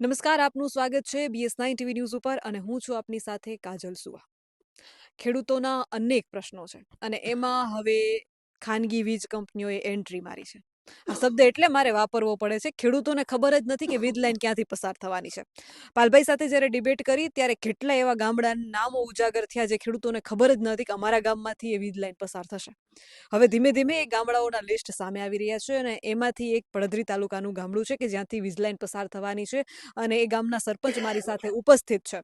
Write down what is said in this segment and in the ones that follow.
નમસ્કાર, આપનું સ્વાગત છે BS9 ટીવી ન્યૂઝ ઉપર અને હું છું આપની સાથે કાજલ સુવા. ખેડૂતોના અનેક પ્રશ્નો છે અને એમાં હવે ખાનગી વીજ કંપનીઓએ એન્ટ્રી મારી છે. આ શબ્દ એટલે મારે વાપરવો પડે છે. ખેડૂતોને ખબર જ નથી કે વીજ લાઈન ક્યાંથી પસાર થવાની છે. પાલભાઈ સાથે જ્યારે ડિબેટ કરી ત્યારે કેટલા એવા ગામડાના નામો ઉજાગર થયા જે ખેડૂતોને ખબર જ નથી કે અમારા ગામમાંથી એ વીજ લાઈન પસાર થશે. હવે ધીમે ધીમે એ ગામડાઓના લિસ્ટ સામે આવી રહ્યા છે અને એમાંથી એક પડધરી તાલુકાનું ગામડું છે કે જ્યાંથી વીજ લાઈન પસાર થવાની છે અને એ ગામના સરપંચ મારી સાથે ઉપસ્થિત છે.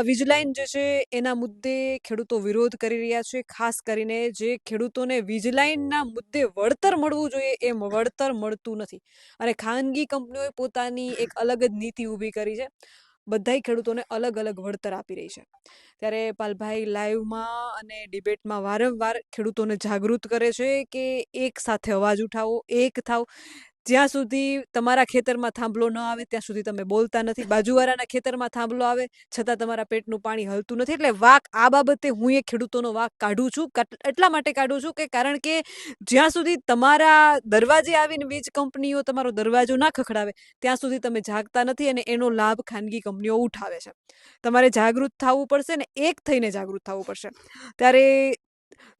વીજ લાઈન જે છે એના મુદ્દે ખેડૂતો વિરોધ કરી રહ્યા છે. ખાસ કરીને જે ખેડૂતોને વીજ લાઈનના મુદ્દે વળતર મળવું જોઈએ એમ વળતર મળતું નથી અને ખાનગી કંપનીઓએ પોતાની એક અલગ જ નીતિ ઊભી કરી છે. બધાય ખેડૂતોને અલગ અલગ વળતર આપી રહી છે. ત્યારે પાલભાઈ લાઈવમાં અને ડિબેટમાં વારંવાર ખેડૂતોને જાગૃત કરે છે કે એક સાથે અવાજ ઉઠાવો, એક થાવ. જ્યાં સુધી તમારા ખેતરમાં થાંભલો ન આવે ત્યાં સુધી તમે બોલતા નથી. બાજુવાળાના ખેતરમાં થાંભલો આવે છતાં તમારા પેટનું પાણી હલતું નથી. એટલે વાક આ બાબતે હું એ ખેડૂતોનો વાક કાઢું છું. એટલા માટે કાઢું છું કે કારણ કે જ્યાં સુધી તમારા દરવાજે આવીને વીજ કંપનીઓ તમારો દરવાજો ના ખખડાવે ત્યાં સુધી તમે જાગતા નથી અને એનો લાભ ખાનગી કંપનીઓ ઉઠાવે છે. તમારે જાગૃત થવું પડશે ને એક થઈને જાગૃત થવું પડશે. ત્યારે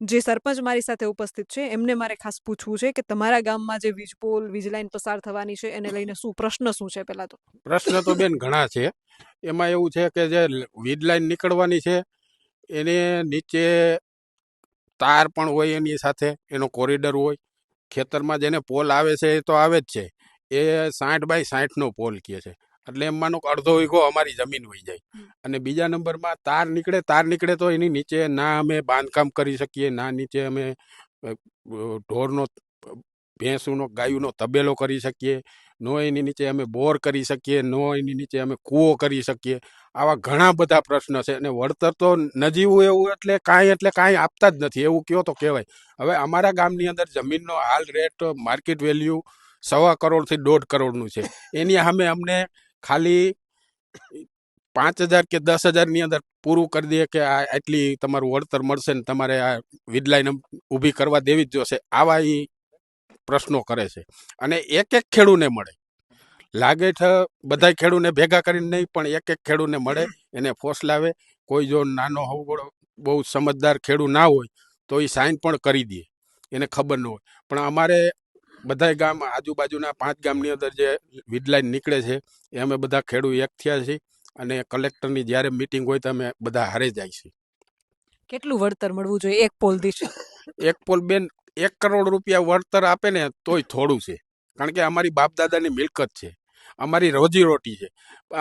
જે સરપંચ મારી સાથે ઉપસ્થિત છે એમને મારે ખાસ પૂછવું છે કે તમારા ગામમાં જે વીજપોલ વીજ લાઈન પસાર થવાની છે એને લઈને શું પ્રશ્ન શું છે? પહેલા તો પ્રશ્ન તો બેન ઘણા છે. એમાં એવું છે કે જે વીજ લાઈન નીકળવાની છે એને નીચે તાર પણ હોય, એની સાથે એનો કોરિડોર હોય. ખેતરમાં જેને પોલ આવે છે એ તો આવે જ છે. એ 60 બાય 60 નો પોલ કહે છે. એટલે એમ માનો કે અડધો વીઘો અમારી જમીન વહી જાય. અને બીજા નંબરમાં તાર નીકળે તો એની નીચે ના અમે બાંધકામ કરી શકીએ, ના નીચે અમે ઢોરનો, ભેંસુનો, ગાયુંનો તબેલો કરી શકીએ, નો એની નીચે અમે બોર કરી શકીએ, નો એની નીચે અમે કૂવો કરી શકીએ. આવા ઘણા બધા પ્રશ્ન છે. અને વળતર તો નજીવું એવું એટલે કાંઈ આપતા જ નથી એવું કયો તો કહેવાય. હવે અમારા ગામની અંદર જમીનનો હાલ રેટ માર્કેટ વેલ્યુ 1.25 કરોડથી 1.5 કરોડનું છે. એની સામે અમને ખાલી 5,000 કે 10,000 અંદર પૂરું કરી દે કે આ આટલી તમારું વળતર મળશે ને તમારે આ વીજ લાઈન ઊભી કરવા દેવી જ જોશે. આવા એ પ્રશ્નો કરે છે. અને એક ખેડૂને મળે, લાગે છે બધા ખેડૂને ભેગા કરીને નહીં, પણ એક ખેડૂને મળે, એને ફોસલાવે. કોઈ જો નાનો હવળો બહુ સમજદાર ખેડૂત ના હોય તો એ સાઈન પણ કરી દે, એને ખબર ન હોય. પણ અમારે બધા ગામ, આજુબાજુના 5 ગામની અંદર જે વીજ લાઈન નીકળે છે એ અમે બધા ખેડૂત એક થયા છીએ. અને કલેક્ટરની જ્યારે મિટિંગ હોય તો અમે બધા હારે જાય છીએ. કેટલું વળતર મળવું જોઈએ એક પોલ દીઠ? એક પોલ બેન 1 કરોડ રૂપિયા વળતર આપે ને તોય થોડું છે. કારણ કે અમારી બાપ દાદાની મિલકત છે, અમારી રોજીરોટી છે.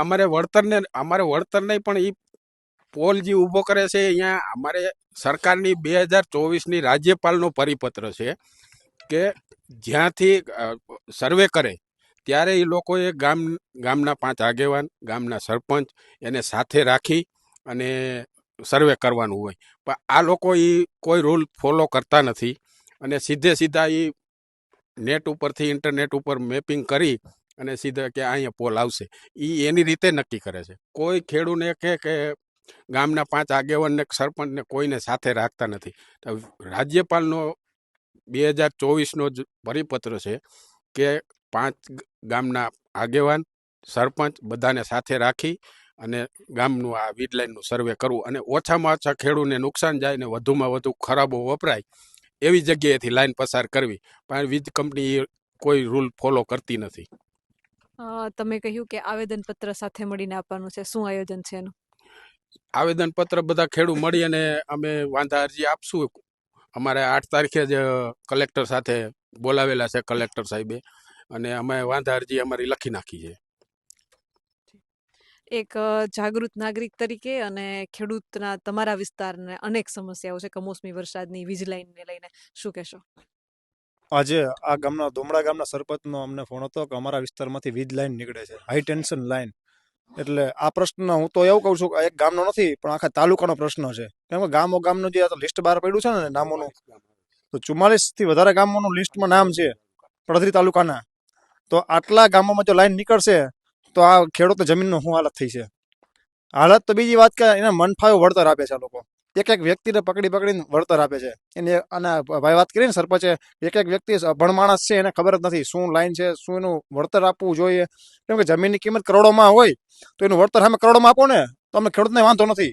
અમારે વળતર નહીં, પણ એ પોલ જે ઊભો કરે છે અહીંયા અમારે સરકારની 2024ની રાજ્યપાલનો પરિપત્ર છે કે જ્યાંથી સર્વે કરે ત્યારે એ લોકોએ ગામના 5 આગેવાન, ગામના સરપંચ એને સાથે રાખી અને સર્વે કરવાનું હોય. પણ આ લોકો એ કોઈ રૂલ ફોલો કરતા નથી અને સીધા એ નેટ ઉપરથી, ઇન્ટરનેટ ઉપર મેપિંગ કરી અને સીધા કે અહીંયા પોલ આવશે, એની રીતે નક્કી કરે છે. કોઈ ખેડૂને કે ગામના 5 આગેવાનને, સરપંચને કોઈને સાથે રાખતા નથી. રાજ્યપાલનો 2024નો જ પરિપત્ર છે કે 5 ગામના આગેવાન, સરપંચ બધાને સાથે રાખી અને ગામનું આ વીજ લાઈનનું સર્વે કરવું અને ઓછામાં ઓછા ખેડૂતને નુકસાન જાય ને વધુમાં વધુ ખરાબો વપરાય એવી જગ્યાએથી લાઈન પસાર કરવી. પણ વીજ કંપની કોઈ રૂલ ફોલો કરતી નથી. તમે કહ્યું કે આવેદનપત્ર સાથે મળીને આપવાનું છે. શું આયોજન છે એનું? આવેદનપત્ર બધા ખેડૂત મળી અને અમે વાંધા અરજી આપશું. અમારે 8 તારીખે જ કલેક્ટર સાથે બોલાવેલા છે કલેક્ટર સાહેબે, અને અમે વાંધા અરજી અમારી લખી નાખી છે. એક જાગૃત નાગરિક તરીકે અને ખેડૂતના તમારા વિસ્તારને અનેક સમસ્યાઓ છે કમોસમી વરસાદની, વીજ લાઈનને લઈને શું કહેશો? આજે આ ગામના ધોમડા ગામના સરપંચનો અમને ફોન હતો કે અમારા વિસ્તારમાંથી વીજ લાઈન નીકળે છે, હાઈ ટેન્શન લાઈન. એટલે આ પ્રશ્ન હું તો એવું કહું છું કે એક ગામનો નથી પણ આખા તાલુકાનો પ્રશ્ન છે. કેમ કે ગામનું જે લિસ્ટ બહાર પડ્યું છે ને નામોનું, તો 44થી વધારે ગામોનું લિસ્ટમાં નામ છે પડધરી તાલુકાના. તો આટલા ગામોમાં જો લાઈન નીકળશે તો આ ખેડૂત જમીનનો શું હાલત થઈ છે. હાલત તો બીજી વાત કે એને મન ફાવે વળતર આપે છે આ લોકો. એક એક વ્યક્તિને પકડી પકડીને વળતર આપે છે. એને અને ભાઈ વાત કરીને સરપંચે, એક એક વ્યક્તિ અભણ માણસ છે, એને ખબર જ નથી શું લાઈન છે, શું એનું વળતર આપવું જોઈએ. કેમ કે જમીનની કિંમત કરોડોમાં હોય તો એનું વળતર સામે કરોડોમાં આપો ને, તો અમને ખેડૂતને વાંધો નથી.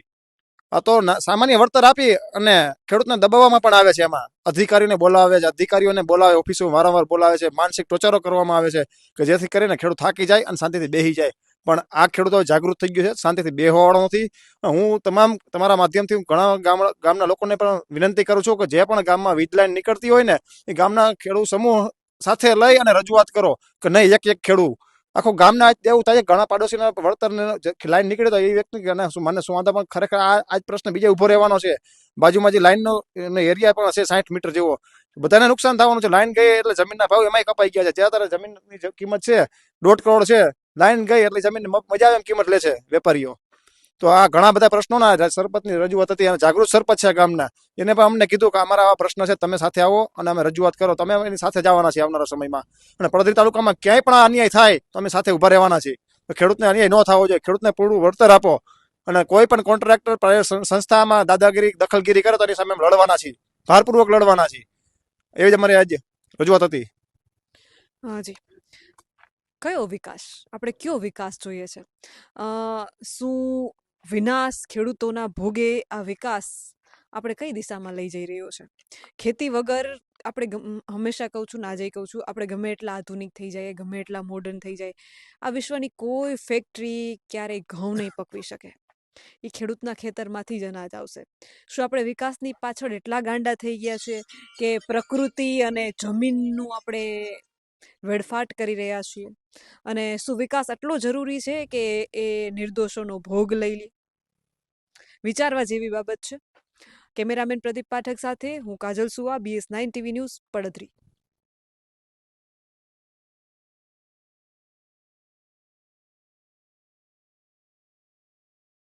આ તો સામાન્ય વળતર આપી અને ખેડૂતને દબાવવામાં પણ આવે છે. એમાં અધિકારીઓને બોલાવે છે, અધિકારીઓને બોલાવે, ઓફિસો વારંવાર બોલાવે છે, માનસિક ટોર્ચરો કરવામાં આવે છે કે જેથી કરીને ખેડૂત થાકી જાય અને શાંતિથી બેસી જાય. પણ આ ખેડૂતો જાગૃત થઈ ગયો છે, શાંતિથી બેસવાવાળો નથી. હું તમારા માધ્યમથી હું ઘણા ગામના લોકોને પણ વિનંતી કરું છું કે જે પણ ગામમાં વીજ લાઈન નીકળતી હોય ને, એ ગામના ખેડૂત સમૂહ સાથે લઈ અને રજૂઆત કરો કે નહીં એક એક ખેડૂત આખું ગામને આજ એવું થાય ઘણા પાડોશીના વળતર લાઈન નીકળે તો એ વ્યક્તિ મને શું વાંધા, પણ ખરેખર આ જ પ્રશ્ન બીજે ઉભો રહેવાનો છે. બાજુમાં જે લાઈનનો એરિયા પણ હશે 60 મીટર જેવો, બધાને નુકસાન થવાનું છે. લાઈન ગઈ એટલે જમીનના ભાવ એમાંય કપાઈ ગયા છે. ત્યારે જમીનની કિંમત છે 1.5 કરોડ છે, લાઈન ગઈ એટલે જમીન મજા આવે એમ કિંમત લે છે વેપારીઓ. તો આ ઘણા બધા પ્રશ્નોના સરપંચની રજૂઆત હતી અને જાગૃત સરપંચ છે ગામના, એને પણ અમને કીધું કે અમારા આવા પ્રશ્ન છે, તમે સાથે આવો અને અમે રજૂઆત કરો. તમે એની સાથે જવાના છીએ આવનારા સમયમાં. અને પડદરી તાલુકામાં ક્યાંય પણ અન્યાય થાય તો અમે સાથે ઉભા રહેવાના છીએ. ખેડૂતને અન્યાય ન થવો જોઈએ, ખેડૂતને પૂરું વળતર આપો. અને કોઈ પણ કોન્ટ્રાક્ટર સંસ્થામાં દાદાગીરી દખલગીરી કરે તો એની સામે લડવાના છીએ, ભારપૂર્વક લડવાના છીએ. એવી જ અમારી આજે રજૂઆત હતી. જી, કયો વિકાસ, આપણે કયો વિકાસ જોઈએ છે? શું વિનાશ ખેડૂતોના ભોગે આ વિકાસ આપણે કઈ દિશામાં લઈ જઈ રહ્યો છે? ખેતી વગર આપણે હંમેશા કહું છું, ના જઈ કહું છું, આપણે ગમે એટલા આધુનિક થઈ જાય, ગમે એટલા મોડર્ન થઈ જાય, આ વિશ્વની કોઈ ફેક્ટરી ક્યારેય ઘઉં નહીં પકવી શકે. એ ખેડૂતના ખેતરમાંથી જ અનાજ આવશે. શું આપણે વિકાસની પાછળ એટલા ગાંડા થઈ ગયા છે કે પ્રકૃતિ અને જમીનનું આપણે વેડફાટ કરી રહ્યા છીએ? અને શું વિકાસ આટલો જરૂરી છે કે એ નિર્દોષોનો ભોગ લઈ લે? વિચારવા જેવી બાબત છે. કેમેરામેન પ્રદીપ પાઠક સાથે હું કાજલ સુવા, BS9 TV ન્યૂઝ, પડદરી.